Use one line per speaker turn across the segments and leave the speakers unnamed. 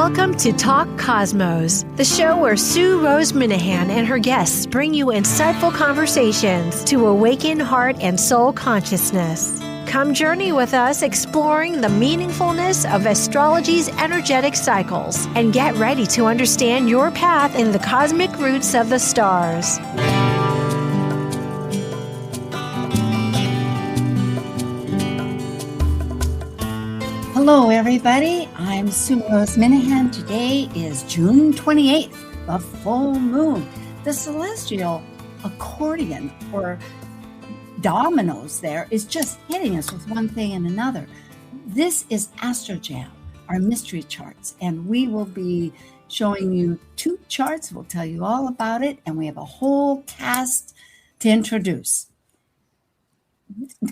Welcome to Talk Cosmos, the show where Sue Rose Minahan and her guests bring you insightful conversations to awaken heart and soul consciousness. Come journey with us exploring the meaningfulness of astrology's energetic cycles and get ready to understand your path in the cosmic roots of the stars.
Hello, everybody. I'm Sue Rose Minahan. Today is June 28th, the full moon. The celestial accordion or dominoes there is just hitting us with one thing and another. This is ASTRO JAM, our mystery charts, and we will be showing you two charts. We'll tell you all about it, and we have a whole cast to introduce.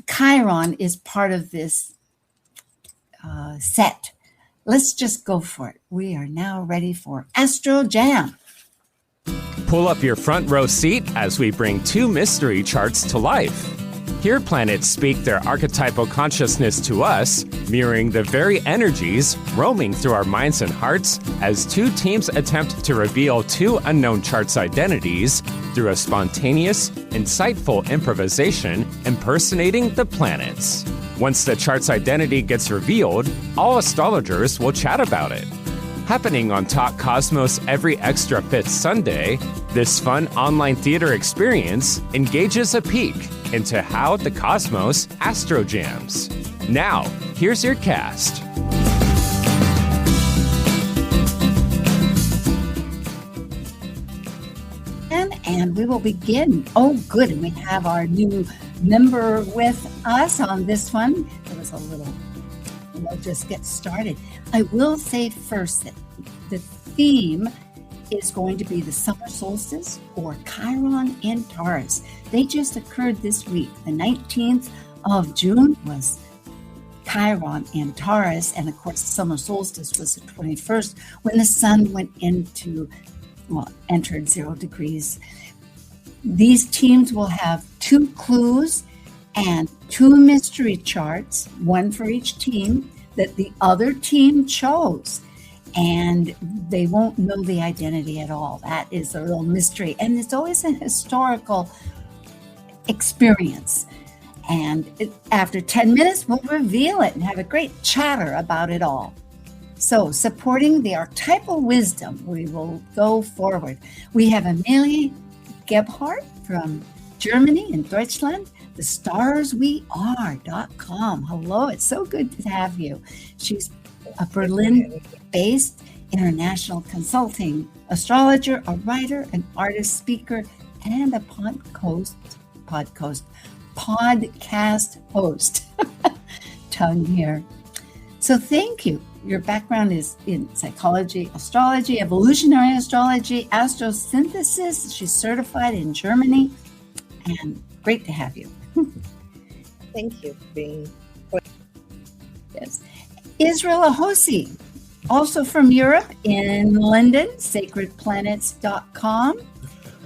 Chiron is part of this set. Let's just go for it. We are now ready for ASTRO JAM.
Pull up your front row seat as we bring two mystery charts to life. Here planets speak their archetypal consciousness to us, mirroring the very energies roaming through our minds and hearts as two teams attempt to reveal two unknown charts' identities through a spontaneous, insightful improvisation impersonating the planets. Once the chart's identity gets revealed, all astrologers will chat about it. Happening on Talk Cosmos every extra fifth Sunday, this fun online theater experience engages a peek into how the cosmos astro jams. Now, here's your cast.
And we will begin. Oh, good. And we have our new member with us on this one. We'll just get started. I will say first that the theme is going to be the summer solstice or Chiron in Taurus. They just occurred this week. The 19th of June was Chiron in Taurus. And of course, the summer solstice was the 21st when the sun went entered 0 degrees. These teams will have two clues and two mystery charts, one for each team that the other team chose. And they won't know the identity at all. That is a real mystery. And it's always a historical experience. And after 10 minutes, we'll reveal it and have a great chatter about it all. So, supporting the archetypal wisdom, we will go forward. We have Amélie Gebhard from Germany and Deutschland, thestarsweare.com. Hello, it's so good to have you. She's a Berlin-based international consulting astrologer, a writer, an artist, speaker, and a podcast host. Tongue here. So thank you. Your background is in psychology, astrology, evolutionary astrology, astrosynthesis. She's certified in Germany, and great to have you.
Thank you for being here.
Yes. Israel Ahosi, also from Europe in London, sacredplanets.com.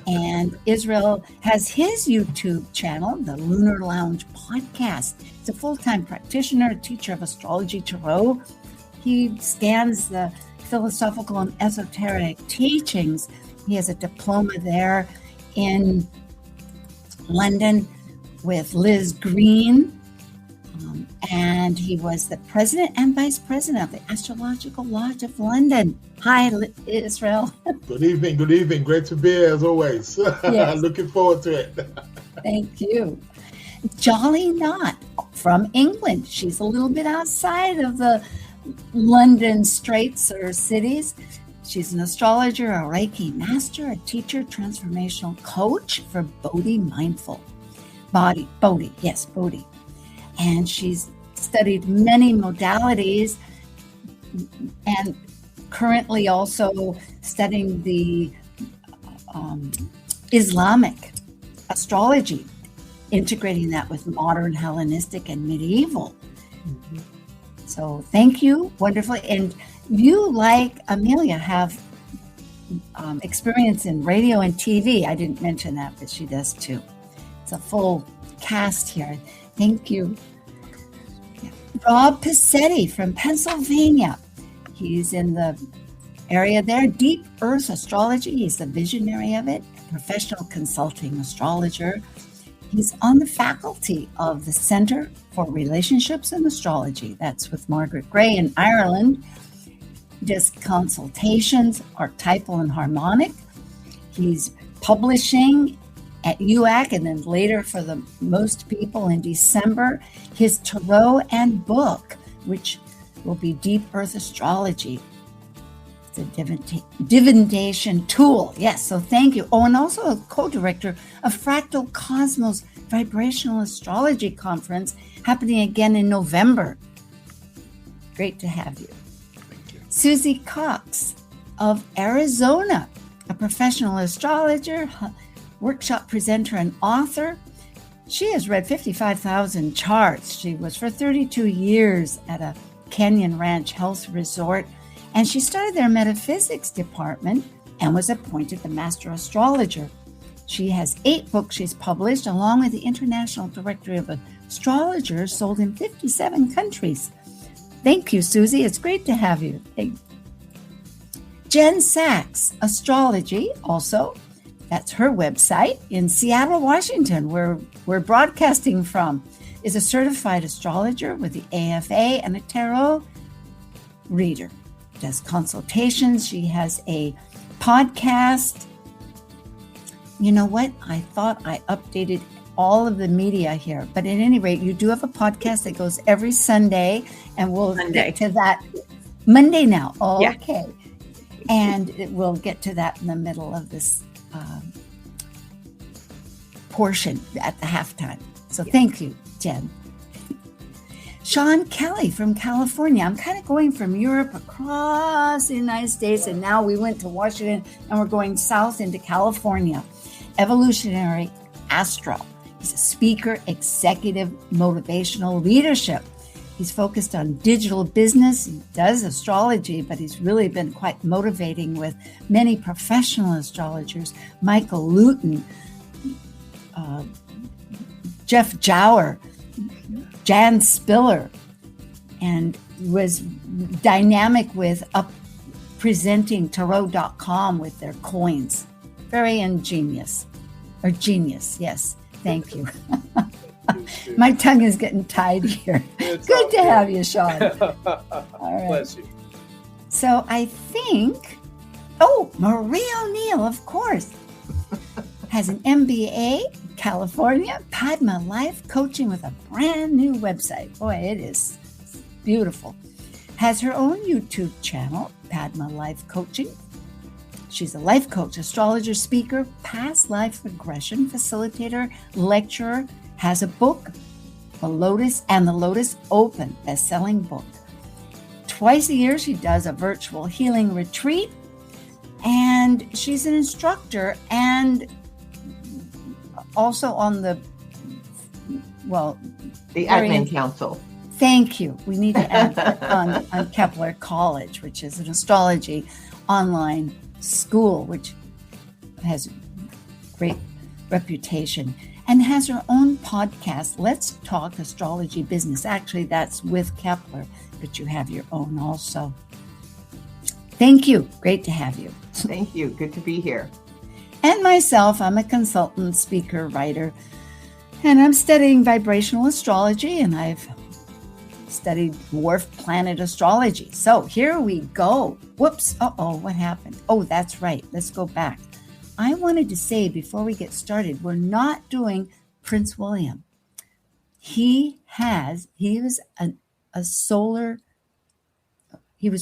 And Israel has his YouTube channel, the Lunar Lounge Podcast. He's a full-time practitioner, a teacher of astrology tarot. He scans the philosophical and esoteric teachings. He has a diploma there in London with Liz Green. And he was the president and vice president of the Astrological Lodge of London. Hi, Israel.
Good evening. Good evening. Great to be here as always. Yes. Looking forward to it.
Thank you. JOLI KNOTT from England. She's a little bit outside of the London straits or cities. She's an astrologer, a Reiki Master, a teacher, transformational coach for Bodhi Mindful. Bodhi. And she's studied many modalities and currently also studying the Islamic astrology, integrating that with modern Hellenistic and medieval. Mm-hmm. So thank you. Wonderful. And you, like Amelia, have experience in radio and TV. I didn't mention that, but she does too. It's a full cast here. Thank you. Rob Passetti from Pennsylvania. He's in the area there. Deep Earth Astrology, he's the visionary of it, a professional consulting astrologer. He's on the faculty of the Center for Relationships and Astrology. That's with Margaret Gray in Ireland. He does consultations, archetypal and harmonic. He's publishing at UAC and then later for the most people in December, his tarot and book, which will be Deep Earth Astrology. It's a divination tool. Yes, so thank you. Oh, and also a co-director of Fractal Cosmos Vibrational Astrology Conference happening again in November. Great to have you.
Thank you.
Susie Cox of Arizona, a professional astrologer, workshop presenter, and author. She has read 55,000 charts. She was for 32 years at a Canyon Ranch Health Resort, and she started their metaphysics department and was appointed the master astrologer. She has 8 books she's published, along with the International Directory of Astrologers, sold in 57 countries. Thank you, Susie. It's great to have you. Jen Sachs, Astrology, also. That's her website in Seattle, Washington, where we're broadcasting from, is a certified astrologer with the AFA and a tarot reader. Does consultations. She has a podcast. You know what? I thought I updated all of the media here, but at any rate, you do have a podcast that goes every Sunday, and we'll get to that Monday now. Oh, yeah. Okay. And we'll get to that in the middle of this portion at the halftime. So thank you, Jen. Sean Kelly from California. I'm kind of going from Europe across the United States, and now we went to Washington, and we're going south into California. Evolutionary Astro. He's a speaker, executive, motivational leadership. He's focused on digital business. He does astrology, but he's really been quite motivating with many professional astrologers. Michael Luton, Jeff Jower, Jan Spiller, and was dynamic with presenting tarot.com with their coins. Very ingenious, or genius, yes. Thank you. My tongue is getting tied here. Good to have you, Sean. All right.
Bless you.
So I think, Marie O'Neill, of course, has an MBA, California, Padma Life Coaching with a brand new website. Boy, it is beautiful. Has her own YouTube channel, Padma Life Coaching. She's a life coach, astrologer, speaker, past life regression facilitator, lecturer, has a book, The Lotus and the Lotus Open, best-selling book. Twice a year, she does a virtual healing retreat, and she's an instructor and also on the
admin council.
Thank you. We need to add that on Kepler College, which is an astrology online school, which has great reputation, and has her own podcast, Let's Talk Astrology Business. Actually, that's with Kepler, but you have your own also. Thank you. Great to have you.
Thank you. Good to be here.
And myself, I'm a consultant, speaker, writer, and I'm studying vibrational astrology, and I've studied dwarf planet astrology. So here we go. Whoops. What happened? Oh, that's right. Let's go back. I wanted to say before we get started, we're not doing Prince William. He was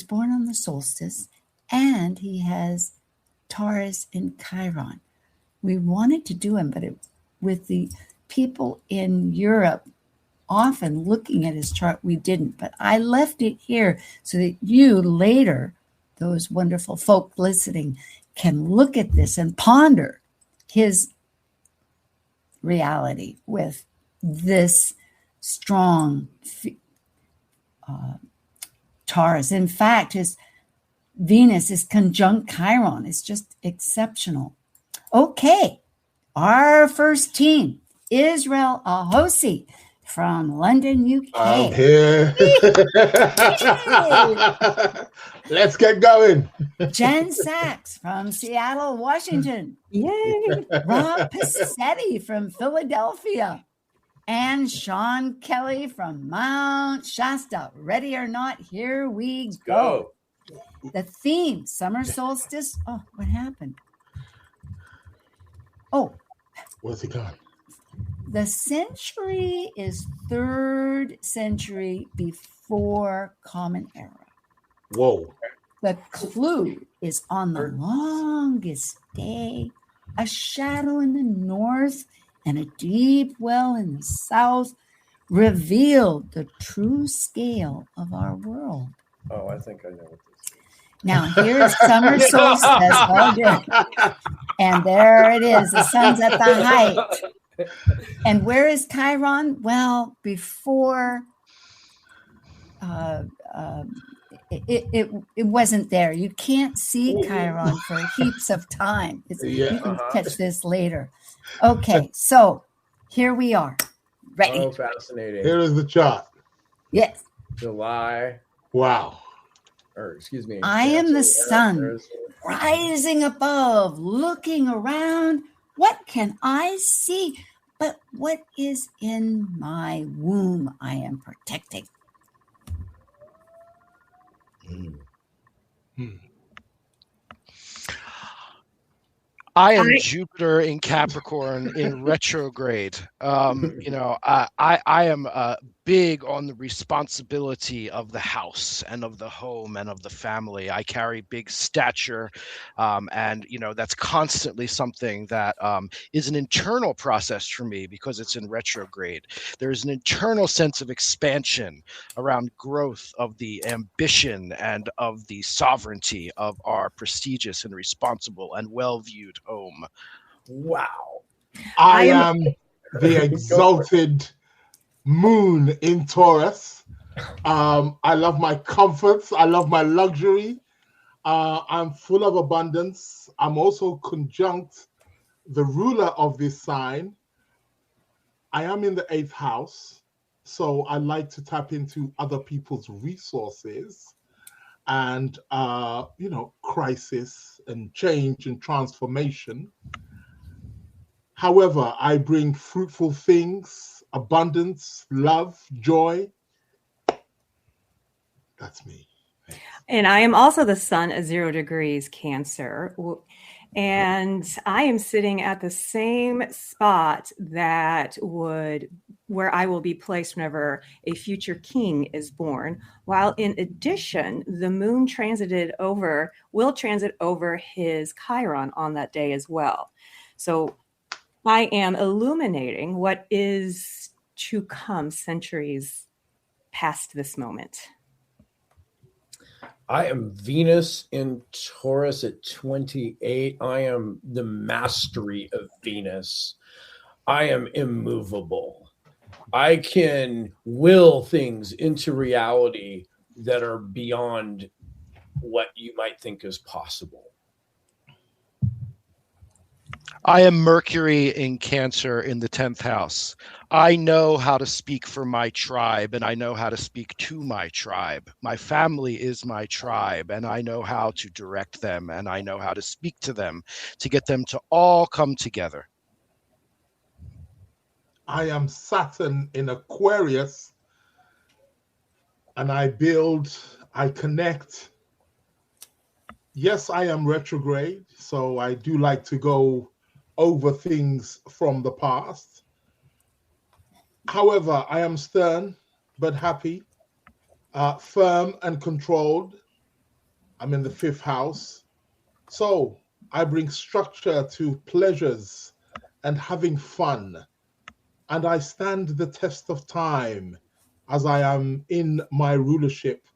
born on the solstice, and he has Taurus in Chiron. We wanted to do him, but with the people in Europe often looking at his chart, we didn't. But I left it here so that you later, those wonderful folk listening, can look at this and ponder his reality with this strong Taurus. In fact, his Venus is conjunct Chiron. It's just exceptional. Okay, our first team, Israel Ahosi from London, UK.
I'm here. Let's get going.
Jen Sachs from Seattle, Washington.
Yay!
Rob Passetti from Philadelphia. And Sean Kelly from Mount Shasta. Ready or not, here we go. The theme, summer solstice. Oh, what happened? Oh.
Where's he gone?
The century is 3rd century before Common Era.
Whoa.
The clue is on the longest day, a shadow in the north and a deep well in the south revealed the true scale of our world.
Oh, I think I know what this is.
Now, here's summer solstice. Oh, good. And there it is. The sun's at the height. And where is Chiron? Well, before it wasn't there. You can't see Chiron for heaps of time. You can catch this later. Okay, so here we are. Ready?
Oh, fascinating.
Here is the chart.
Yes.
July.
Wow.
Or excuse me.
I am the sun rising above, looking around. What can I see? But what is in my womb I am protecting?
I am Jupiter in Capricorn in retrograde. I am big on the responsibility of the house and of the home and of the family. I carry big stature, and that's constantly something that is an internal process for me because it's in retrograde. There's an internal sense of expansion around growth of the ambition and of the sovereignty of our prestigious and responsible and well-viewed home.
Wow.
I am the exalted moon in Taurus. I love my comforts. I love my luxury. I'm full of abundance. I'm also conjunct the ruler of this sign. I am in the 8th house, so I like to tap into other people's resources and, crisis and change and transformation. However, I bring fruitful things, abundance, love, joy. That's me. Thanks.
And I am also the sun at 0 degrees Cancer. And I am sitting at the same spot where I will be placed whenever a future king is born. While in addition, the moon will transit over his Chiron on that day as well. So I am illuminating what is to come centuries past this moment.
I am Venus in Taurus at 28. I am the mastery of Venus. I am immovable. I can will things into reality that are beyond what you might think is possible.
I am Mercury in Cancer in the 10th house. I know how to speak for my tribe, and I know how to speak to my tribe. My family is my tribe, and I know how to direct them, and I know how to speak to them to get them to all come together.
I am Saturn in Aquarius, and I connect. Yes, I am retrograde, so I do like to go over things from the past. However, I am stern but happy, firm and controlled. I'm in the 5th house. So I bring structure to pleasures and having fun. And I stand the test of time as I am in my rulership,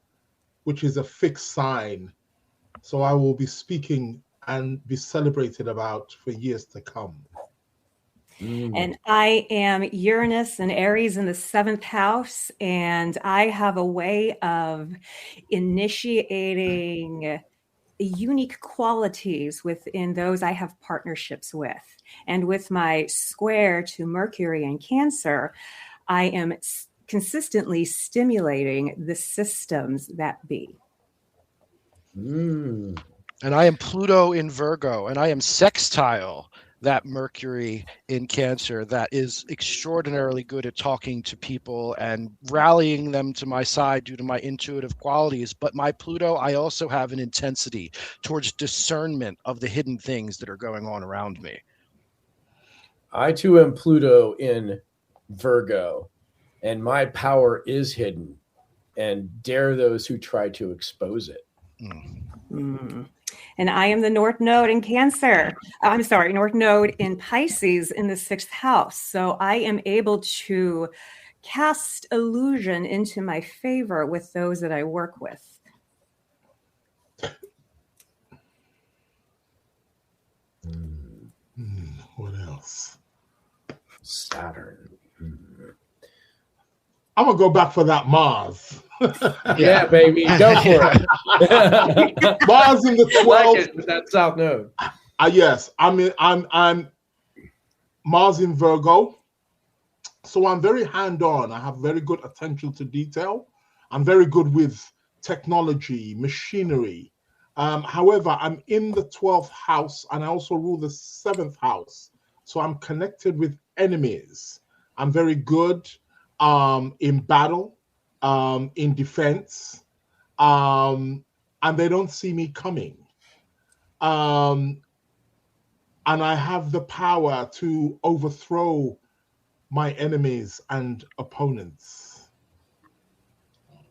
which is a fixed sign. So I will be speaking and be celebrated about for years to come.
And I am Uranus and Aries in the 7th house, and I have a way of initiating unique qualities within those I have partnerships with. And with my square to Mercury and Cancer, I am consistently stimulating the systems that be.
And I am Pluto in Virgo, and I am sextile that Mercury in Cancer that is extraordinarily good at talking to people and rallying them to my side due to my intuitive qualities. But my Pluto, I also have an intensity towards discernment of the hidden things that are going on around me.
I too am Pluto in Virgo, and my power is hidden, and dare those who try to expose it.
And I am the North Node in Cancer. North Node in Pisces in the 6th house. So I am able to cast illusion into my favor with those that I work with.
What else?
Saturn.
I'm going to go back for that Mars.
Yeah, baby. Go for it.
Mars in the 12th.
Like it, that South Node.
Yes, I'm Mars in Virgo. So I'm very hand-on. I have very good attention to detail. I'm very good with technology, machinery. However, I'm in the 12th house, and I also rule the 7th house. So I'm connected with enemies. I'm very good in battle, in defense, and they don't see me coming. And I have the power to overthrow my enemies and opponents.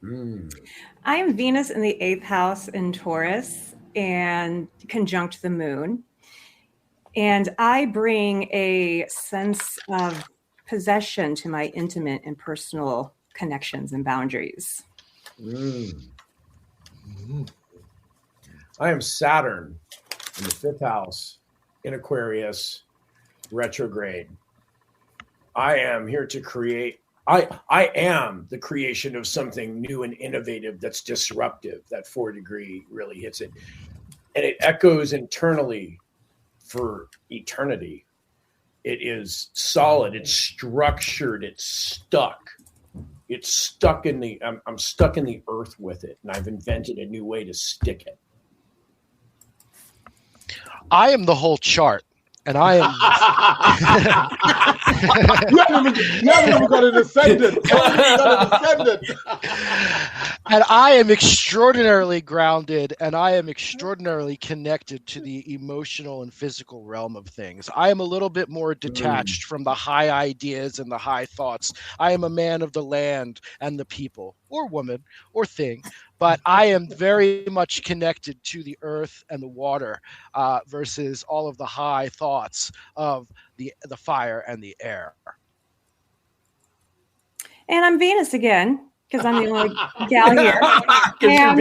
I am Venus in the 8th house in Taurus and conjunct the moon. And I bring a sense of possession to my intimate and personal connections and boundaries.
I am Saturn in the 5th house in Aquarius, retrograde. I am here to create. I am the creation of something new and innovative that's disruptive. That 4 degree really hits it. And it echoes internally for eternity. It is solid. It's structured. It's stuck. It's stuck in the, I'm stuck in the earth with it. And I've invented a new way to stick it.
I am the whole chart. And I am.
You haven't even got an ascendant.
And I am extraordinarily grounded, and I am extraordinarily connected to the emotional and physical realm of things. I am a little bit more detached from the high ideas and the high thoughts. I am a man of the land and the people, or woman, or thing. But I am very much connected to the earth and the water versus all of the high thoughts of the fire and the air.
And I'm Venus again, because I'm the only gal here. And,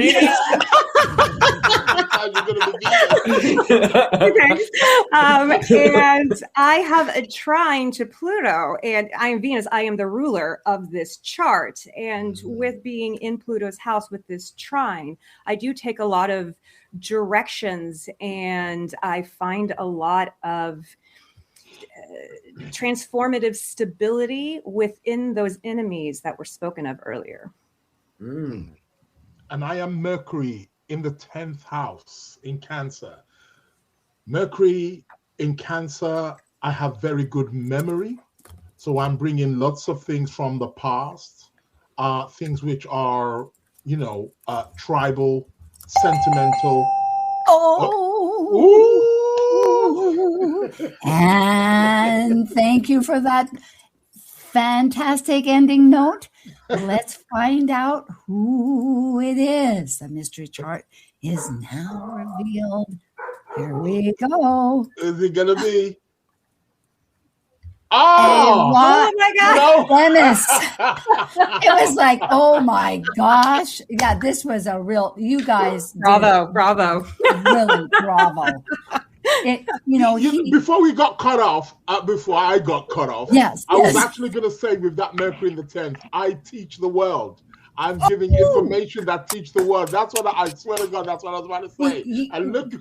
and I have a trine to Pluto, and I am Venus. I am the ruler of this chart. And with being in Pluto's house with this trine, I do take a lot of directions, and I find a lot of transformative stability within those enemies that were spoken of earlier.
And I am Mercury in the 10th house in Cancer. Mercury in Cancer, I have very good memory. So I'm bringing lots of things from the past, things which are, tribal, sentimental.
And thank you for that fantastic ending note. Let's find out who it is. The mystery chart is now revealed. Here we go.
Is it going to be?
Oh
my God.
Dennis. It was like, oh my gosh. Yeah, this was a real, you guys.
Bravo.
Really, bravo.
Before we got cut off, before I got cut off,
yes,
I was actually going to say with that Mercury in the 10th, I teach the world. I'm giving information that teach the world. That's what I swear to God, that's what I was about to say. And look.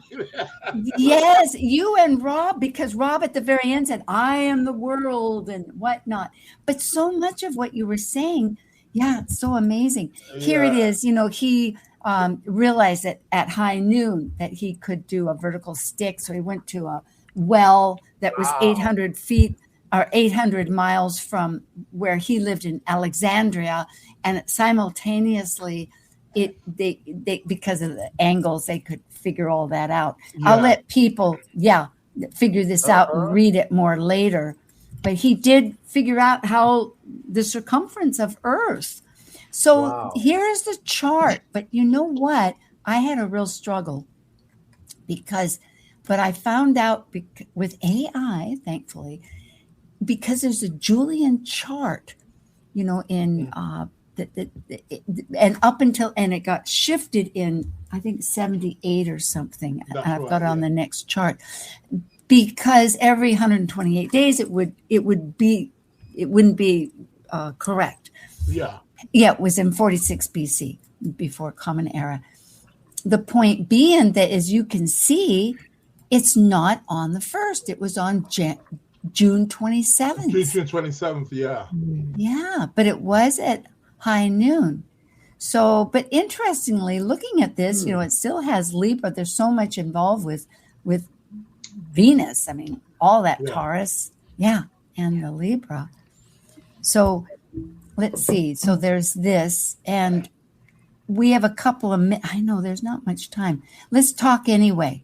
Yes, you and Rob, because Rob at the very end said, I am the world and whatnot. But so much of what you were saying, yeah, it's so amazing. Here it is, he realized that at high noon that he could do a vertical stick. So he went to a well that was 800 feet or 800 miles from where he lived in Alexandria. And simultaneously, they because of the angles, they could figure all that out. Yeah. I'll let people, figure this out and read it more later. But he did figure out how the circumference of Earth. So here's the chart. But you know what? I had a real struggle but I found out with AI, thankfully, because there's a Julian chart, in and up until, and it got shifted in, I think 78 or something. I've got it on the next chart, because every 128 days it wouldn't be correct. Yeah, it was in 46 BC, before Common Era. The point being that, as you can see, it's not on the 1st. It was on June 27th.
June 27th, yeah.
Yeah, but it was at high noon. So, but interestingly, looking at this, it still has Libra. There's so much involved with Venus. I mean, all that Taurus, and the Libra. So let's see. So there's this, and we have a couple of minutes. I know there's not much time. Let's talk anyway.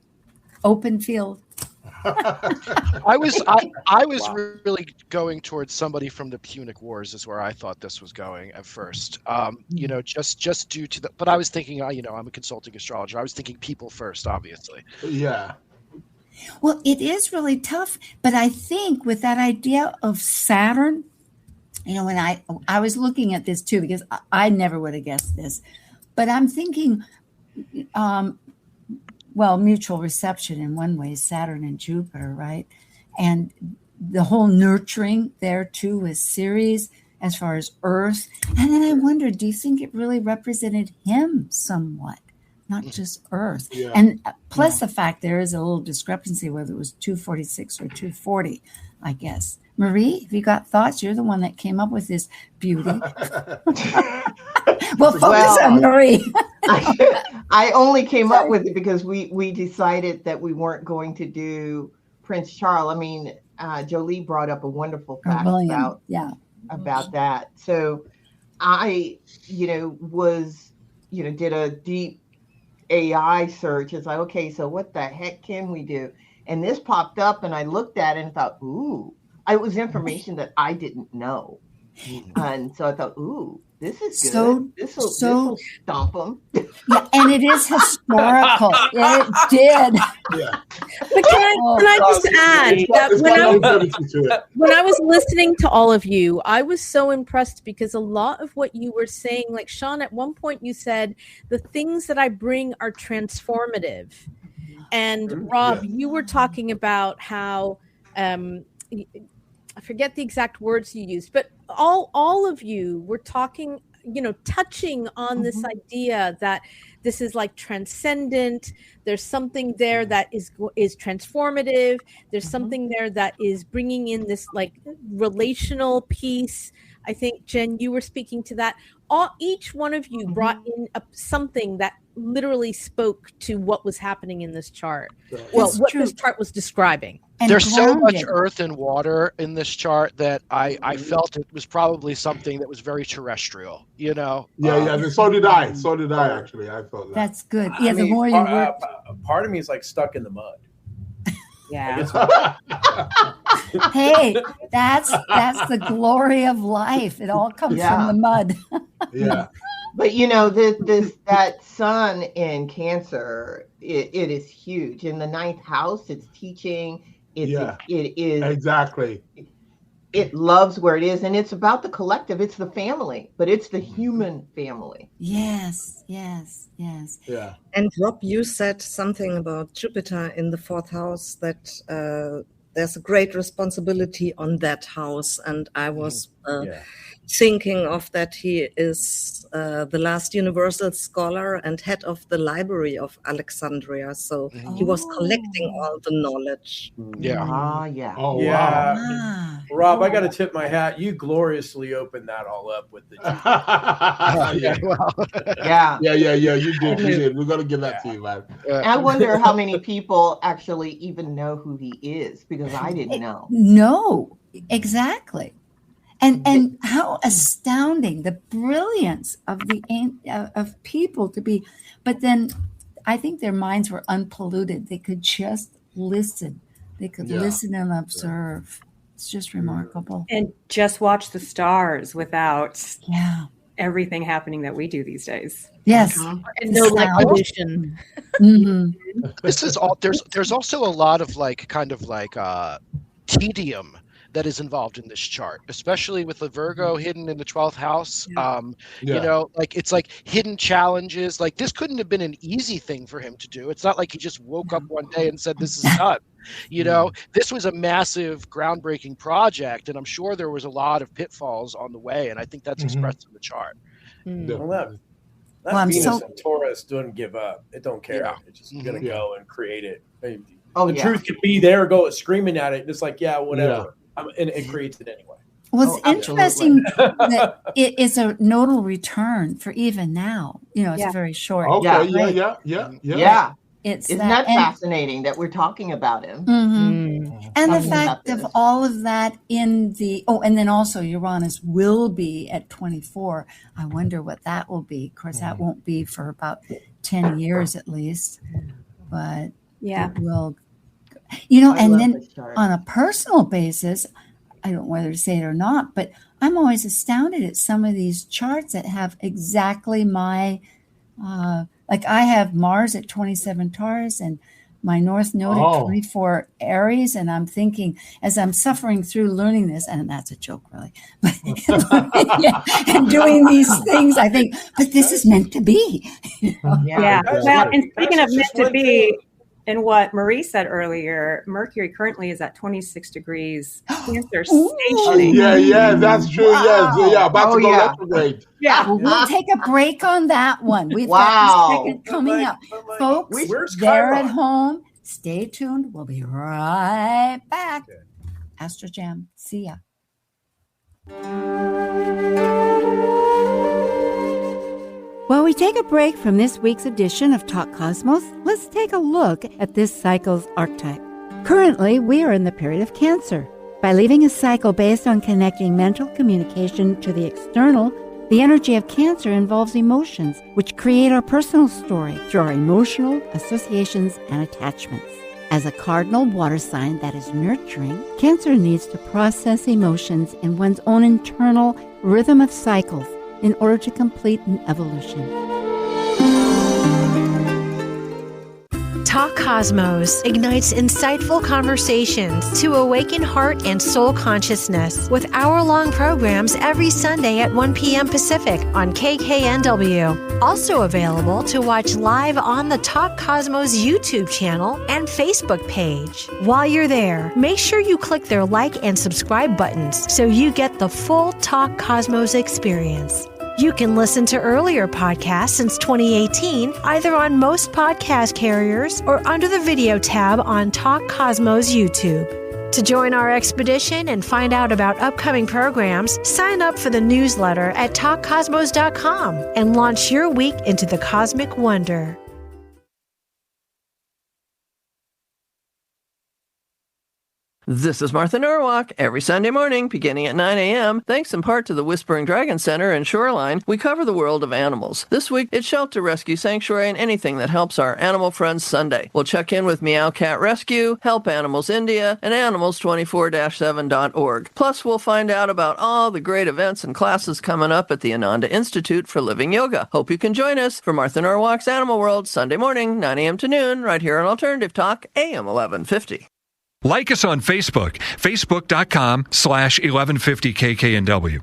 Open field.
I was really going towards somebody from the Punic Wars is where I thought this was going at first. Just due to but I was thinking, I'm a consulting astrologer. I was thinking people first, obviously.
Yeah.
Well, it is really tough, but I think with that idea of Saturn, when I was looking at this too, because I never would have guessed this, but I'm thinking, mutual reception in one way, Saturn and Jupiter, right? And the whole nurturing there too with Ceres as far as Earth. And then I wondered, do you think it really represented him somewhat, not just Earth? Yeah. And plus the fact there is a little discrepancy whether it was 246 or 240, I guess. Marie, have you got thoughts? You're the one that came up with this beauty. Well, focus on Marie.
I only came up with it because we decided that we weren't going to do Prince Charles. I mean, Jolie brought up a wonderful fact about that. So I, did a deep AI search. It's like, okay, so what the heck can we do? And this popped up, and I looked at it and thought, ooh, it was information that I didn't know. And so I thought, ooh, this is good. This will stomp them.
Yeah, and it is historical. It did.
Yeah. But can I just add that when I was listening to all of you, I was so impressed because a lot of what you were saying, like Sean, at one point you said, the things that I bring are transformative. And Rob, you were talking about how, I forget the exact words you used, but all of you were talking, touching on this idea that this is like transcendent. There's something there that is transformative. There's something there that is bringing in this like relational piece. I think, Jen, you were speaking to that. Each one of you brought in something that literally spoke to what was happening in this chart. Well, what this chart was describing.
And there's so much earth and water in this chart that I felt it was probably something that was very terrestrial,
Yeah, so did I. So did I, actually. I felt that.
That's good. Yeah, the more you work.
Part of me is like stuck in the mud.
Yeah.
Hey, that's the glory of life. It all comes from the mud.
Yeah.
But that sun in Cancer, it is huge. In the 9th house, it's teaching. It is
exactly.
It loves where it is, and it's about the collective. It's the family, but it's the human family.
Yes.
Yeah.
And Rob, you said something about Jupiter in the 4th house that there's a great responsibility on that house. And I was thinking of that he is the last universal scholar and head of the library of Alexandria. So he was collecting all the knowledge.
Yeah.
Oh,
Yeah.
wow.
Rob, I got to tip my hat. You gloriously opened that all up with the.
Yeah. You did. We're gonna give that to you, man.
I wonder how many people actually even know who he is, because I didn't know.
No, exactly. And how astounding the brilliance of of people to be. But then I think their minds were unpolluted. They could just listen. They could listen and observe. It's just remarkable.
And just watch the stars without everything happening that we do these days.
Yes.
And no light pollution.
This is all. There's also a lot of tedium that is involved in this chart, especially with the Virgo hidden in the 12th house. You know, it's like hidden challenges. Like, this couldn't have been an easy thing for him to do. It's not like he just woke up one day and said, this is done. You know, this was a massive, groundbreaking project, and I'm sure there was a lot of pitfalls on the way, and I think that's expressed in the chart.
Well, that Venus and Taurus doesn't give up. It don't care. It's just going to go and create it. The truth can be there, go screaming at it. And it's like, whatever. And it creates it anyway.
Well, it's interesting that it is a nodal return for even now. You know, it's very short.
Okay,
Yeah.
Isn't
that fascinating that we're talking about him?
And the fact of all of that in the and then also Uranus will be at 24. I wonder what that will be. Of course, that won't be for about 10 years at least, but it will. You know, and then on a personal basis, I don't know whether to say it or not, but I'm always astounded at some of these charts that have exactly my like I have Mars at 27 Taurus and my North Node at 24 Aries. And I'm thinking, as I'm suffering through learning this, and that's a joke, really, but and doing these things, I think, but this is meant to be. You know?
Well, and speaking of meant to be, and what Marie said earlier, Mercury currently is at 26 degrees Cancer stationing.
That's true. Wow. About to go retrograde.
We'll take a break on that one. We've got the second coming up. Folks, they're at home. Stay tuned. We'll be right back. Astro Jam. See ya.
While we take a break from this week's edition of Talk Cosmos, let's take a look at this cycle's archetype. Currently, we are in the period of Cancer. By leaving a cycle based on connecting mental communication to the external, the energy of Cancer involves emotions, which create our personal story through our emotional associations and attachments. As a cardinal water sign that is nurturing, Cancer needs to process emotions in one's own internal rhythm of cycles in order to complete an evolution.
Talk Cosmos ignites insightful conversations to awaken heart and soul consciousness with hour-long programs every Sunday at 1 p.m. Pacific on KKNW. Also available to watch live on the Talk Cosmos YouTube channel and Facebook page. While you're there, make sure you click their like and subscribe buttons so you get the full Talk Cosmos experience. You can listen to earlier podcasts since 2018, either on most podcast carriers or under the video tab on Talk Cosmos YouTube. To join our expedition and find out about upcoming programs, sign up for the newsletter at talkcosmos.com and launch your week into the cosmic wonder.
This is Martha Norwalk. Every Sunday morning, beginning at 9 a.m., thanks in part to the Whispering Dragon Center and Shoreline, we cover the world of animals. This week, it's Shelter Rescue Sanctuary and anything that helps our animal friends Sunday. We'll check in with Meow Cat Rescue, Help Animals India, and Animals24-7.org. Plus, we'll find out about all the great events and classes coming up at the Ananda Institute for Living Yoga. Hope you can join us for Martha Norwalk's Animal World, Sunday morning, 9 a.m. to noon, right here on Alternative Talk, AM 1150.
Like us on Facebook, facebook.com/1150KKNW.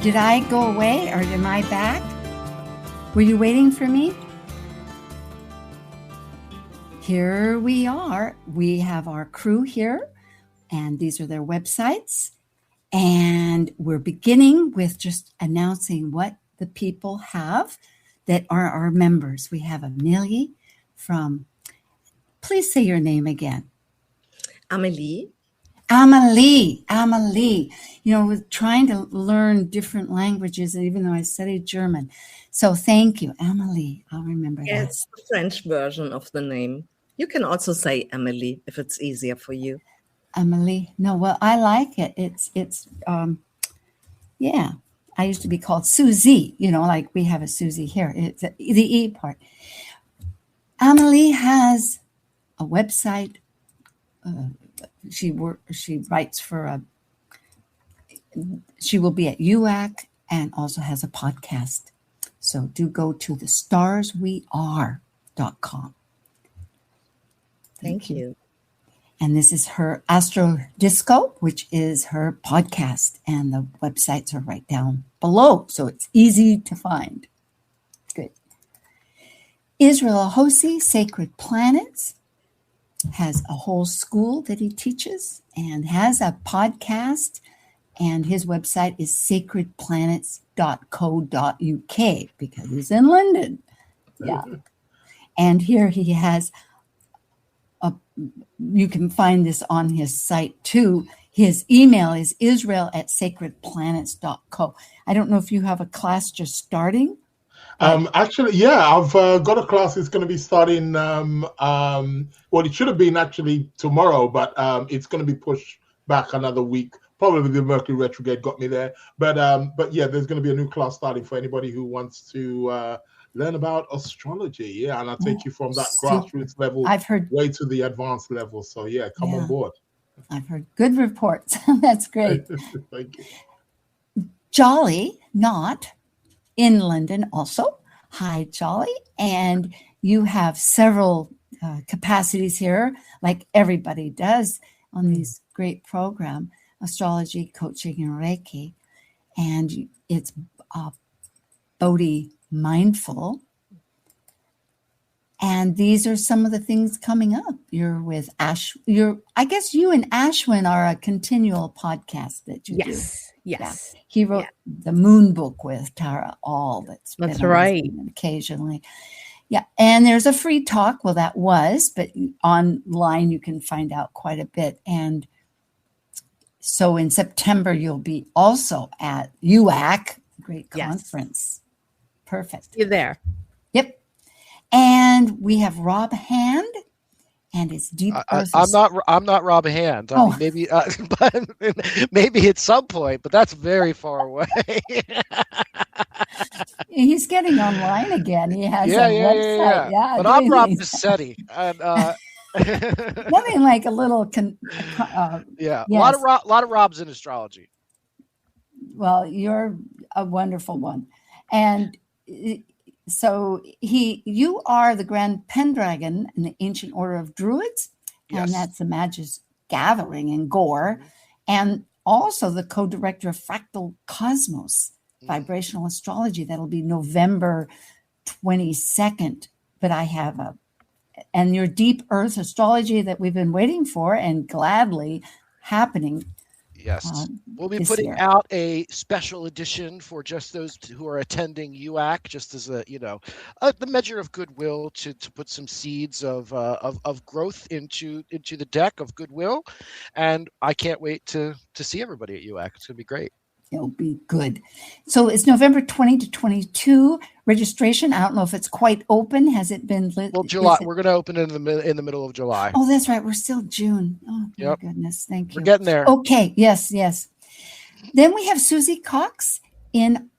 Did I go away or am I back? Were you waiting for me? Here we are. We have our crew here, and these are their websites. And we're beginning with just announcing what the people have that are our members. We have Amélie from, please say your name again.
Amélie.
Amélie. You know, with trying to learn different languages, even though I studied German. So thank you, Amélie. I'll remember that.
It's the French version of the name. You can also say Amélie if it's easier for you.
Amélie. No, well, I like it. It's yeah. I used to be called Susie, you know, like we have a Susie here. It's the E part. Amélie has a website. She writes for she will be at UAC and also has a podcast. So do go to thestarsweare.com.
Thank you.
And this is her Astro Disco, which is her podcast. And the websites are right down below. So it's easy to find. Good. Israel Hossi, Sacred Planets, has a whole school that he teaches and has a podcast. And his website is sacredplanets.co.uk because he's in London. Yeah. And here he has you can find this on his site too. His email is israel@sacredplanets.co. I don't know if you have a class just starting.
Actually, yeah, I've got a class that's going to be starting. Well, it should have been actually tomorrow, but it's going to be pushed back another week. Probably the Mercury retrograde got me there. But yeah, there's going to be a new class starting for anybody who wants to learn about astrology. Yeah, and I'll take you from that grassroots level way to the advanced level. So yeah, come on board.
I've heard good reports. That's great.
Thank you.
JOLI KNOTT in London also. Hi, JOLI. And you have several capacities here, like everybody does on these great program, astrology, coaching, and Reiki. And it's Bodhi Mindful. And these are some of the things coming up. You're with I guess you and Ashwin are a continual podcast that you do.
Yes.
Yeah. He wrote the Moon Book with Tara All. That's
right.
Occasionally. Yeah. And there's a free talk. Well, that was, but online you can find out quite a bit. And so in September, you'll be also at UAC, great conference. Perfect.
You're there.
Yep. And we have Rob Hand and it's Deep Earth.
I'm not Rob Hand. I mean, maybe but maybe at some point, but that's very far away.
He's getting online again. He has a website. Yeah.
But I'm Rob Passetti. And
nothing like a little
a lot of Robs in astrology.
Well, you're a wonderful one. And so you are the Grand Pendragon in the Ancient Order of Druids, and that's the Magus Gathering in Gore, and also the co-director of Fractal Cosmos, Vibrational Astrology. That'll be November 22nd. But I have and your Deep Earth Astrology that we've been waiting for and gladly happening.
Yes, we'll be putting out a special edition for just those who are attending UAC, just as the measure of goodwill to put some seeds of growth into the deck of goodwill, and I can't wait to see everybody at UAC. It's gonna be great.
It'll be good. So it's November 20 to 22 registration. I don't know if it's quite open. Has it been lit?
Well, July. We're going to open it in the middle of July.
Oh, that's right. We're still June. Oh, my goodness. Thank you.
We're getting there.
Okay. Yes. Then we have Susie Cox in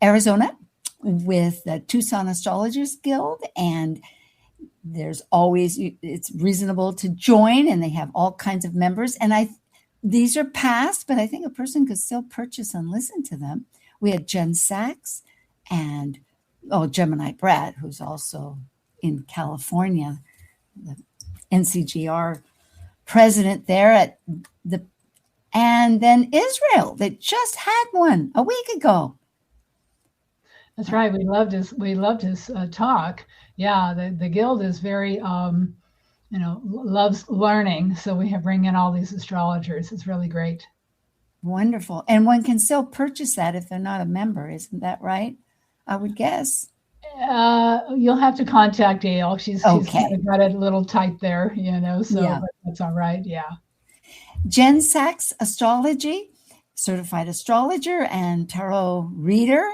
Arizona with the Tucson Astrologers Guild. And there's always, it's reasonable to join, and they have all kinds of members. And these are past, but I think a person could still purchase and listen to them. We had Jen Sachs and Gemini Brad, who's also in California, the NCGR president there at the And then Israel, that just had one a week ago.
That's right. We loved his talk. Yeah, the guild is very loves learning. So we bring in all these astrologers. It's really great.
Wonderful. And one can still purchase that if they're not a member. Isn't that right? I would guess.
You'll have to contact Gail. She's kind of got a little tight there, so
Yeah.
But that's all right. Yeah.
Jen Sachs Astrology, certified astrologer and tarot reader.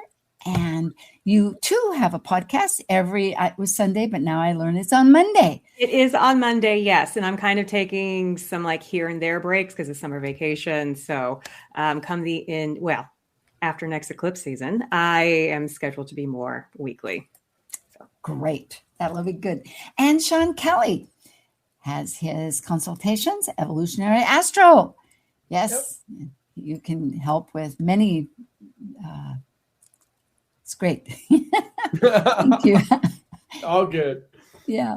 And you too have a podcast it was Sunday, but now I learn it's on Monday.
It is on Monday, yes. And I'm kind of taking some like here and there breaks because of summer vacation. So after next eclipse season, I am scheduled to be more weekly. So.
Great. That'll be good. And Sean Kelly has his consultations, Evolutionary Astro. Yes, You can help with many. It's great. Thank you.
All good.
Yeah.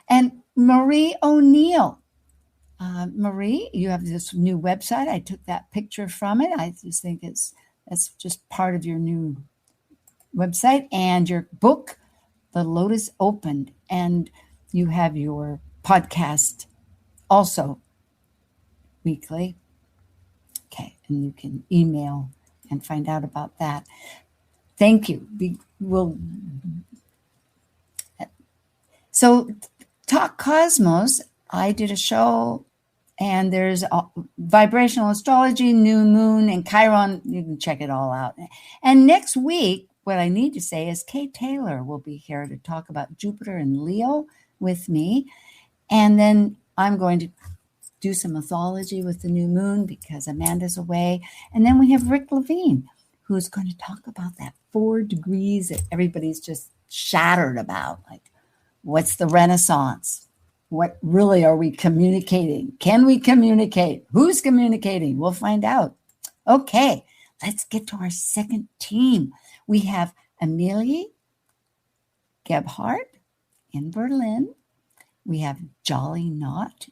And Marie O'Neill. Marie, you have this new website. I took that picture from it. I just think that's just part of your new website and your book, The Lotus Opened. And you have your podcast also weekly. Okay. And you can email and find out about that. Thank you. So Talk Cosmos, I did a show, and there's vibrational astrology, new moon, and Chiron. You can check it all out. And next week, what I need to say is Kay Taylor will be here to talk about Jupiter and Leo with me. And then I'm going to do some mythology with the new moon because Amanda's away. And then we have Rick Levine, who's going to talk about that 4 degrees that everybody's just shattered about. Like, what's the Renaissance? What really are we communicating? Can we communicate? Who's communicating? We'll find out. Okay, let's get to our second team. We have Amélie Gebhard in Berlin. We have JOLI KNOTT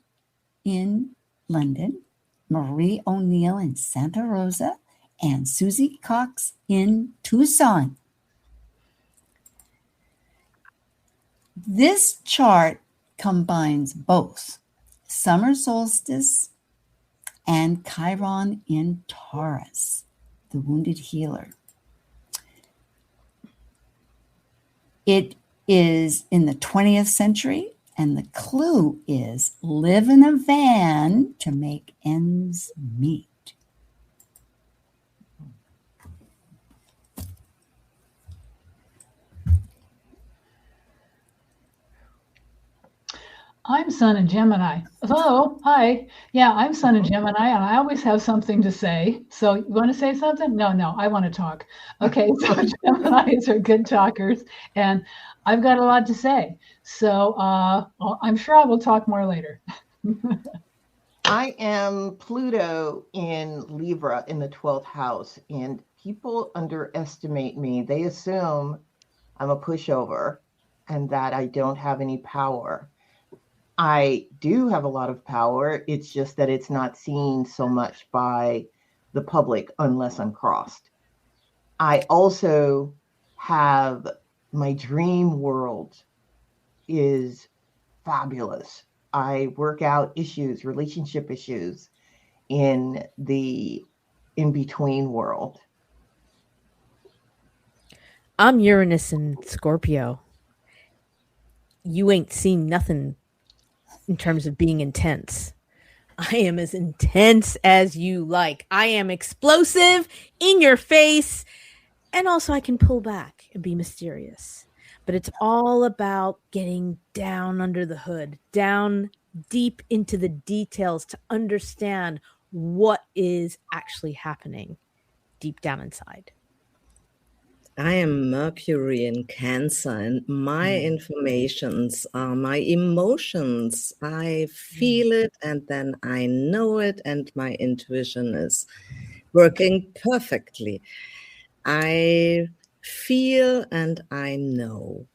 in London, Marie O'Neill in Santa Rosa, and Susie Cox in Tucson. This chart combines both summer solstice and Chiron in Taurus, the wounded healer. It is in the 20th century, and the clue is live in a van to make ends meet.
I'm Sun in Gemini. Hello. Hi. Yeah, I'm Sun in Gemini, and I always have something to say. So you want to say something? No, I want to talk. Okay, so Geminis are good talkers, and I've got a lot to say. So I'm sure I will talk more later.
I am Pluto in Libra in the 12th house, and people underestimate me. They assume I'm a pushover and that I don't have any power. I do have a lot of power. It's just that it's not seen so much by the public unless I'm crossed. I also have my dream world is fabulous. I work out issues, relationship issues in the in-between world.
I'm Uranus in Scorpio. You ain't seen nothing in terms of being intense. I am as intense as you like. I am explosive, in your face, and also I can pull back and be mysterious. But it's all about getting down under the hood, down deep into the details to understand what is actually happening deep down inside.
I am Mercury in Cancer, and my informations are my emotions. I feel it, and then I know it, and my intuition is working perfectly. I feel and I know.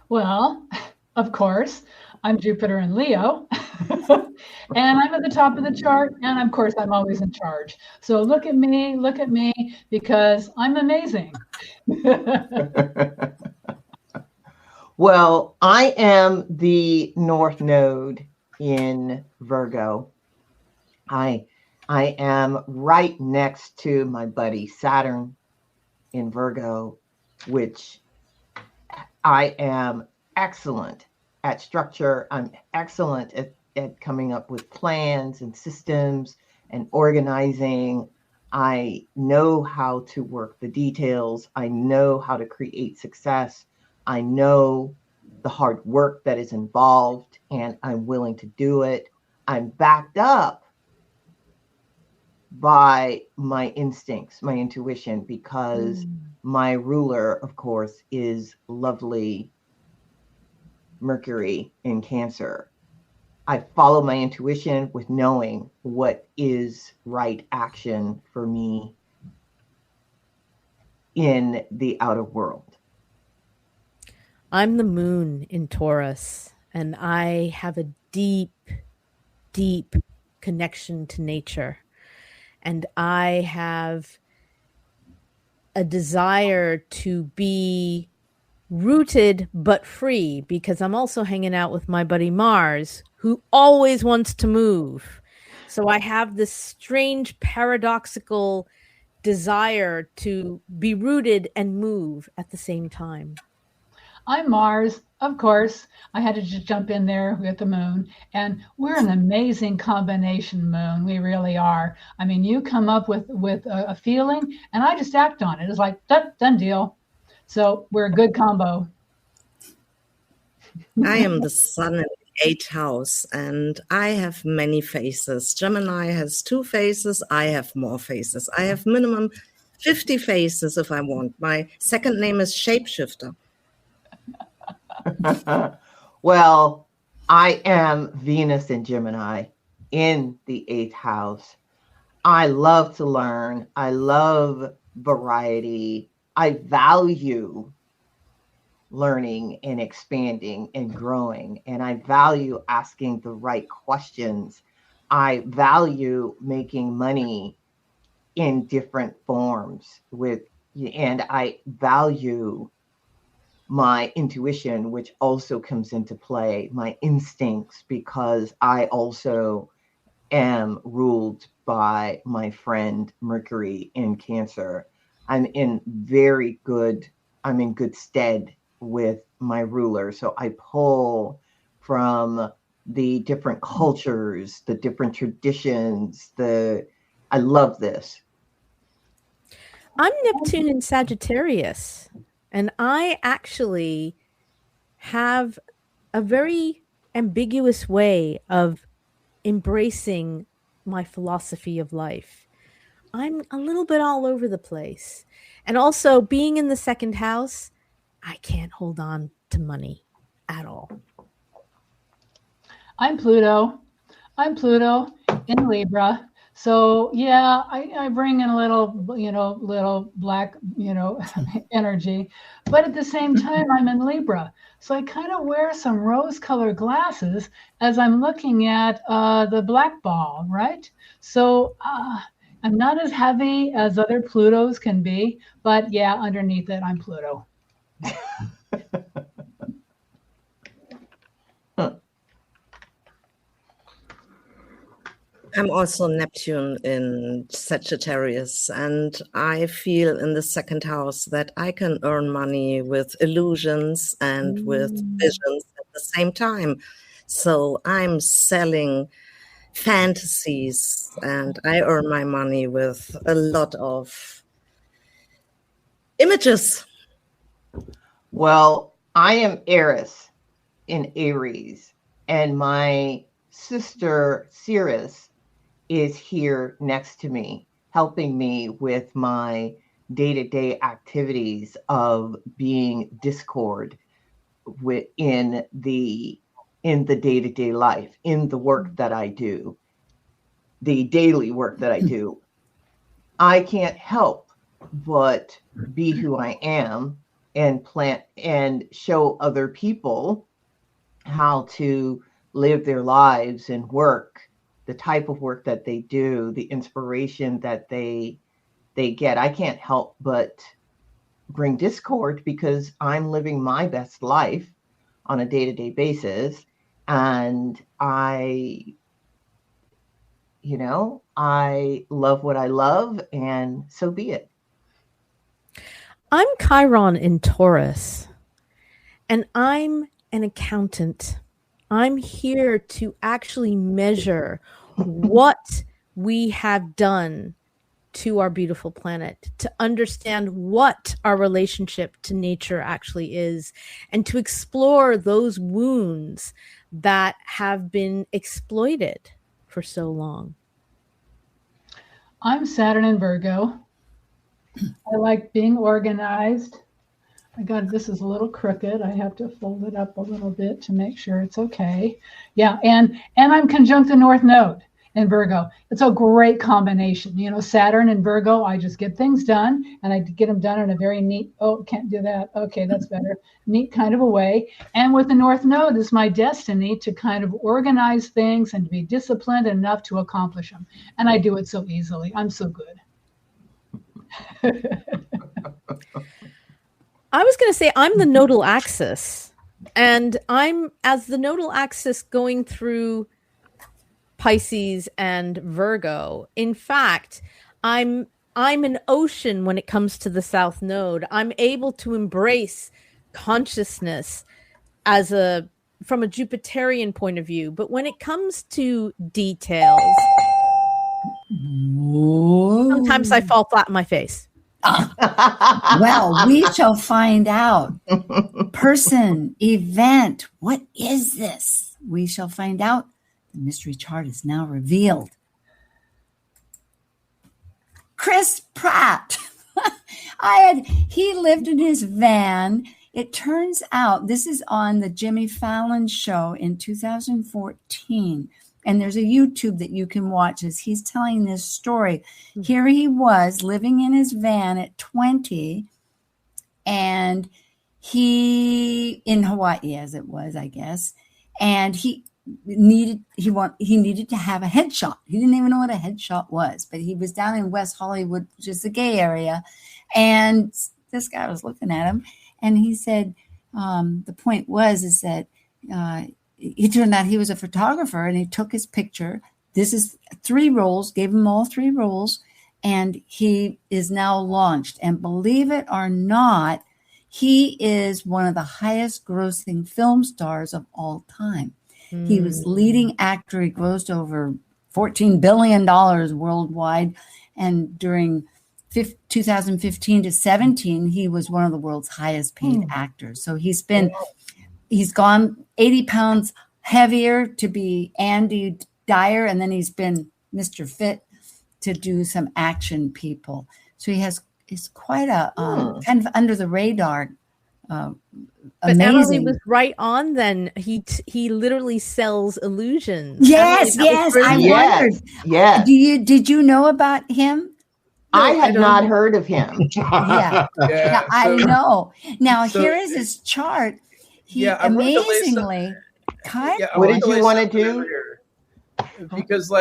Well, of course, I'm Jupiter in Leo. And I'm at the top of the chart, and of course, I'm always in charge. So look at me, because I'm amazing.
Well, I am the North Node in Virgo. I am right next to my buddy Saturn in Virgo, which I am excellent at structure. I'm excellent at coming up with plans and systems and organizing. I know how to work the details. I know how to create success. I know the hard work that is involved, and I'm willing to do it. I'm backed up by my instincts, my intuition, because my ruler, of course, is lovely Mercury in Cancer. I follow my intuition with knowing what is right action for me in the outer world.
I'm the moon in Taurus, and I have a deep, deep connection to nature. And I have a desire to be rooted but free, because I'm also hanging out with my buddy Mars, who always wants to move. So I have this strange paradoxical desire to be rooted and move at the same time.
I'm Mars, of course. I had to just jump in there with the moon. And we're an amazing combination, moon. We really are. I mean, you come up with a feeling, and I just act on it. It's like, done deal. So we're a good combo.
I am the sun in the 8th house, and I have many faces. Gemini has 2 faces. I have more faces. I have minimum 50 faces if I want. My second name is Shapeshifter.
Well, I am Venus in Gemini in the 8th house. I love to learn. I love variety. I value learning and expanding and growing. And I value asking the right questions. I value making money in different forms and I value my intuition, which also comes into play, my instincts, because I also am ruled by my friend Mercury in Cancer. I'm in good stead with my ruler. So I pull from the different cultures, the different traditions, I love this.
I'm Neptune in Sagittarius, and I actually have a very ambiguous way of embracing my philosophy of life. I'm a little bit all over the place. And also, being in the 2nd house, I can't hold on to money at all.
I'm Pluto in Libra. So yeah, I bring in a little black, energy, but at the same time, I'm in Libra. So I kind of wear some rose-colored glasses as I'm looking at the black ball, right? So I'm not as heavy as other Plutos can be, but yeah, underneath it, I'm Pluto.
I'm also Neptune in Sagittarius, and I feel in the 2nd house that I can earn money with illusions and with visions at the same time. So I'm selling fantasies, and I earn my money with a lot of images.
Well, I am Eris in Aries, and my sister Ceres is here next to me, helping me with my day-to-day activities of being discord in the day-to-day life, in the work that I do, the daily work that I do. I can't help but be who I am and plant and show other people how to live their lives and work the type of work that they do, the inspiration that they get. I can't help but bring discord because I'm living my best life on a day-to-day basis. And I love what I love, and so be it.
I'm Chiron in Taurus, and I'm an accountant. I'm here to actually measure what we have done to our beautiful planet, to understand what our relationship to nature actually is, and to explore those wounds that have been exploited for so long.
I'm Saturn in Virgo. I like being organized. This is a little crooked. I have to fold it up a little bit to make sure it's okay. Yeah, and I'm conjunct the North Node in Virgo. It's a great combination. Saturn and Virgo, I just get things done, and I get them done in a very neat, can't do that. Okay, that's better. Neat kind of a way. And with the North Node, it's my destiny to kind of organize things and to be disciplined enough to accomplish them. And I do it so easily. I'm so good.
I was going to say I'm the nodal axis, and I'm as the nodal axis going through Pisces and Virgo. In fact, I'm an ocean when it comes to the South Node. I'm able to embrace consciousness from a Jupiterian point of view, but when it comes to details, sometimes I fall flat on my face.
Well, we shall find out. Person, event, what is this? We shall find out. The mystery chart is now revealed. Chris Pratt. He lived in his van. It turns out this is on the Jimmy Fallon show in 2014. And there's a YouTube that you can watch as he's telling this story. Here he was living in his van at 20, and he in Hawaii, as it was, I guess. And he needed to have a headshot. He didn't even know what a headshot was, but he was down in West Hollywood, which is the gay area. And this guy was looking at him, and he said, the point is that it turned out he was a photographer, and he took his picture. This is 3 rolls, gave him all 3 rolls, and he is now launched. And believe it or not, he is one of the highest grossing film stars of all time. He was leading actor. He grossed over $14 billion worldwide. And during 2015 to 17, he was one of the world's highest paid actors. So he's gone 80 pounds heavier to be Andy Dyer, and then he's been Mr. Fit to do some action people. So he's quite a kind of under the radar.
But Emily was right on. Then he literally sells illusions.
Yes, I wondered.
Yes.
Did you know about him?
I had not heard of him.
Yeah. Now, I know. Now here is his chart. He amazingly
what did you want to do?
Because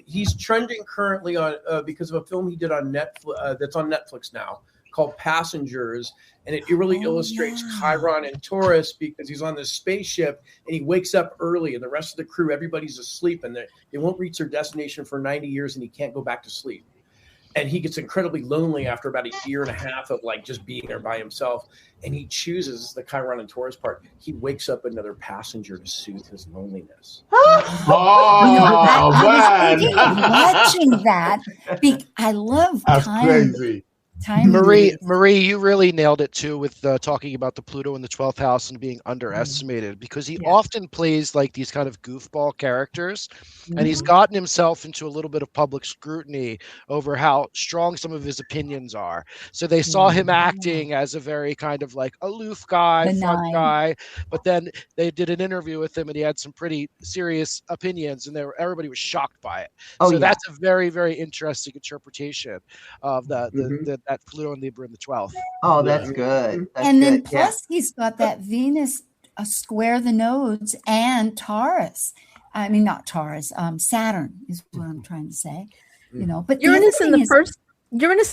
he's trending currently on because of a film he did on Netflix that's on Netflix now called Passengers, and it really illustrates Chiron and Taurus because he's on this spaceship and he wakes up early and the rest of the crew, everybody's asleep, and they won't reach their destination for 90 years and he can't go back to sleep. And he gets incredibly lonely after about a year and a half of just being there by himself. And he chooses the Chiron and Taurus part. He wakes up another passenger to soothe his loneliness.
I was watching that. I love time.
Crazy.
Marie, you really nailed it too with talking about the Pluto in the 12th house and being underestimated, because he often plays these kind of goofball characters, and he's gotten himself into a little bit of public scrutiny over how strong some of his opinions are. So they saw him acting as a very kind of aloof guy, fun guy, but then they did an interview with him and he had some pretty serious opinions, and everybody was shocked by it. That's a very, very interesting interpretation of that Pluto and Libra in the 12th.
Oh, that's good.
Then plus he's got that Venus square the nodes and Taurus. I mean, not Taurus, Saturn is what I'm trying to say. But
Uranus in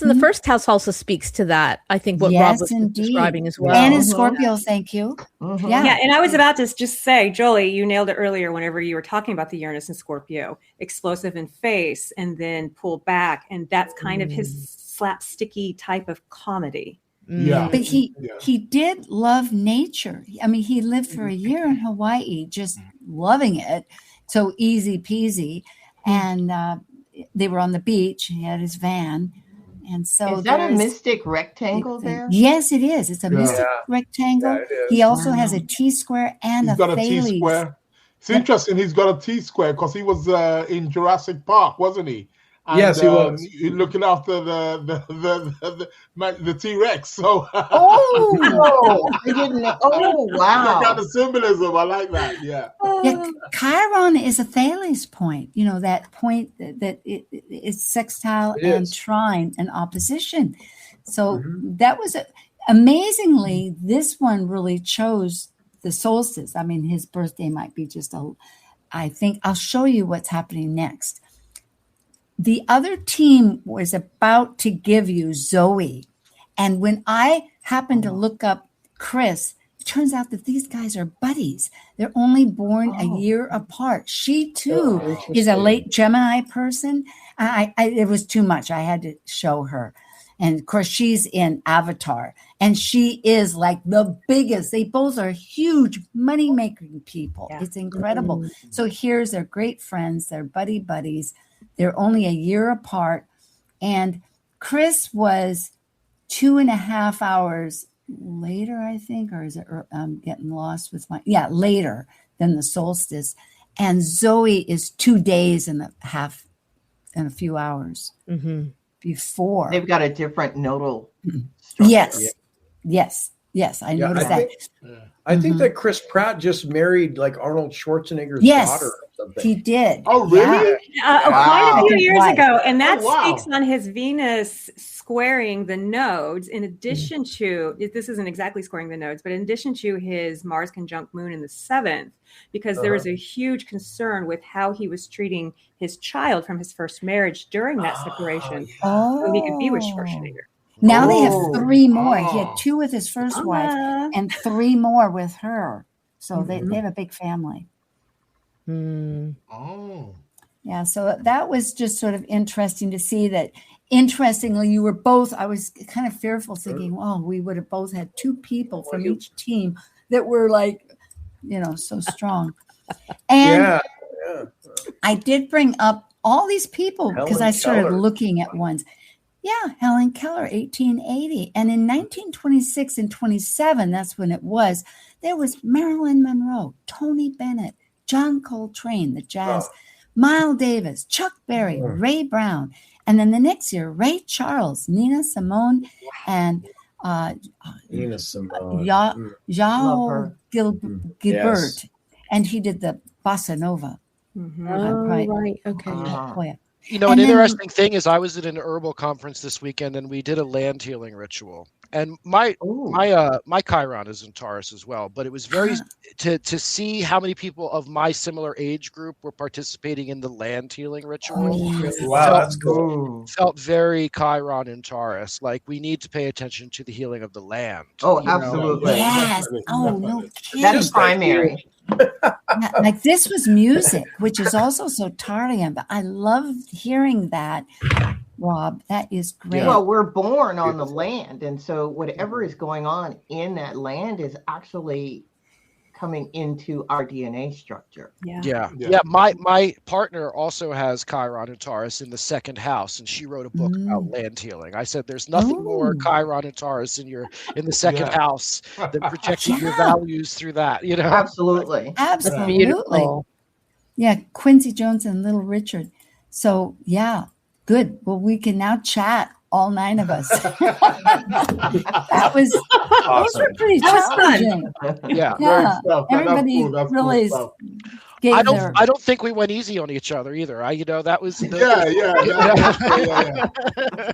the first house also speaks to that. I think what Rob was describing as well.
And in Scorpio, thank you.
Mm-hmm. Yeah, and I was about to just say, Jolie, you nailed it earlier whenever you were talking about the Uranus and Scorpio, explosive in face and then pull back, and that's kind of his slapsticky type of comedy.
Yeah, but he did love nature. I mean, he lived for a year in Hawaii, just loving it, so easy peasy, and they were on the beach. He had his van. And so
is that a mystic rectangle there?
Yes, it is. It's a mystic rectangle. He also has a T-square and
he's got a T-square. It's interesting. He's got a T-square because he was in Jurassic Park, wasn't he? And,
yes, he was
looking after the T-Rex. So
I didn't know. Oh, wow!
That kind of symbolism. I like that. Yeah.
Yeah, Chiron is a Thales point. That point that it's sextile and trine and opposition. So that was amazingly. This one really chose the solstice. I mean, his birthday might be just I think I'll show you what's happening next. The other team was about to give you Zoe. And when I happened to look up Chris, it turns out that these guys are buddies. They're only born a year apart. She, too, is a late Gemini person. It was too much. I had to show her. And, of course, she's in Avatar. And she is like the biggest. They both are huge money-making people. Yeah. It's incredible. So here's their great friends. They're buddies. They're only a year apart. And Chris was 2.5 hours later, I think, or is it, I'm getting lost with later than the solstice. And Zoe is 2 days and a few hours before.
They've got a different nodal
structure. Yes. I noticed that.
I think that Chris Pratt just married like Arnold Schwarzenegger's daughter or something.
He did.
Oh, really?
Quite a few years ago. And that speaks on his Venus squaring the nodes in addition to, this isn't exactly squaring the nodes, but in addition to his Mars conjunct Moon in the 7th, because there was a huge concern with how he was treating his child from his first marriage during that separation. So he could be with Schwarzenegger.
Now they have 3 more. He had 2 with his first wife and 3 more with her. So they have a big family. Yeah, so that was just sort of interesting to see that. Interestingly, you were both, I was kind of fearful thinking, we would have both had 2 people from each team that were like, so strong. And I did bring up all these people because I started looking at ones. Yeah, Helen Keller, 1880. And in 1926 and 27, that's when it was, there was Marilyn Monroe, Tony Bennett, John Coltrane, the jazz, Miles Davis, Chuck Berry, Ray Brown. And then the next year, Ray Charles, Nina Simone, and
Nina Simone.
Yao Gilbert. And he did the Bossa Nova.
Right. Okay.
An interesting thing is I was at an herbal conference this weekend and we did a land healing ritual. And my Chiron is in Taurus as well, but it was very to see how many people of my similar age group were participating in the land healing ritual.
Wow, that's cool.
Felt very Chiron in Taurus. Like we need to pay attention to the healing of the land.
Oh, absolutely.
Yes. Oh, no kidding.
That's primary.
Like this was music, which is also so Tarian, but I loved hearing that, Rob. That is great.
Well, we're born on the land, and so whatever is going on in that land is actually coming into our DNA structure.
Yeah. My partner also has Chiron and Taurus in the 2nd house, and she wrote a book about land healing. I said, "There's nothing more Chiron and Taurus in the 2nd house than protecting your values through that."
Absolutely.
Beautiful.
Yeah, Quincy Jones and Little Richard. So good. Well, we can now chat. All 9 of us. That was awesome. Those were pretty challenging.
Yeah.
Everybody really
I don't think we went easy on each other either. That was
yeah.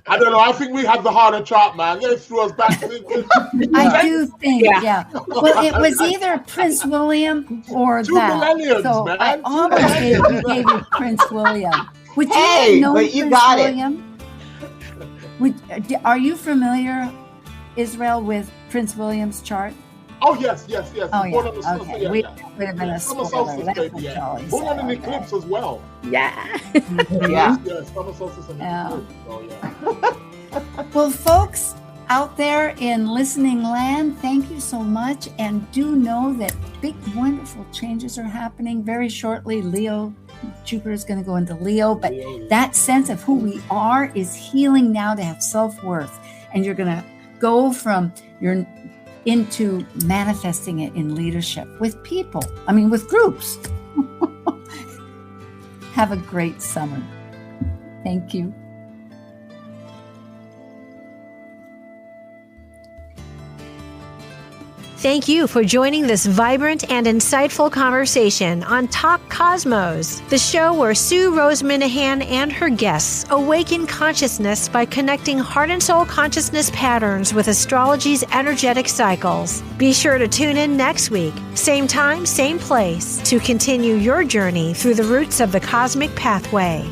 I don't know. I think we had the harder chart, man. They threw us back.
I do think, yeah. Well, it was either Prince William or
Two
that.
millenniums,
So
man.
I almost gave you Prince William. Would you know
but you
Prince
got
William? Are you familiar, Israel, with Prince William's chart?
Oh, yes.
Oh, yeah.
Born on the
Okay.
yeah,
Would
yeah.
have been a
Summer
spoiler.
solstice,
That's
baby,
what
yeah.
Charlie
Born
said.
on an eclipse as well.
Yeah.
Yeah.
Yeah, summer solstice and
Yeah.
eclipse. Oh, yeah.
Well, folks out there in listening land, thank you so much. And do know that big, wonderful changes are happening very shortly. Jupiter is going to go into Leo, but that sense of who we are is healing now to have self-worth. And you're going to go from into manifesting it in leadership with people. With groups. Have a great summer. Thank you.
Thank you for joining this vibrant and insightful conversation on Talk Cosmos, the show where Sue Rose Minahan and her guests awaken consciousness by connecting heart and soul consciousness patterns with astrology's energetic cycles. Be sure to tune in next week, same time, same place, to continue your journey through the roots of the cosmic pathway.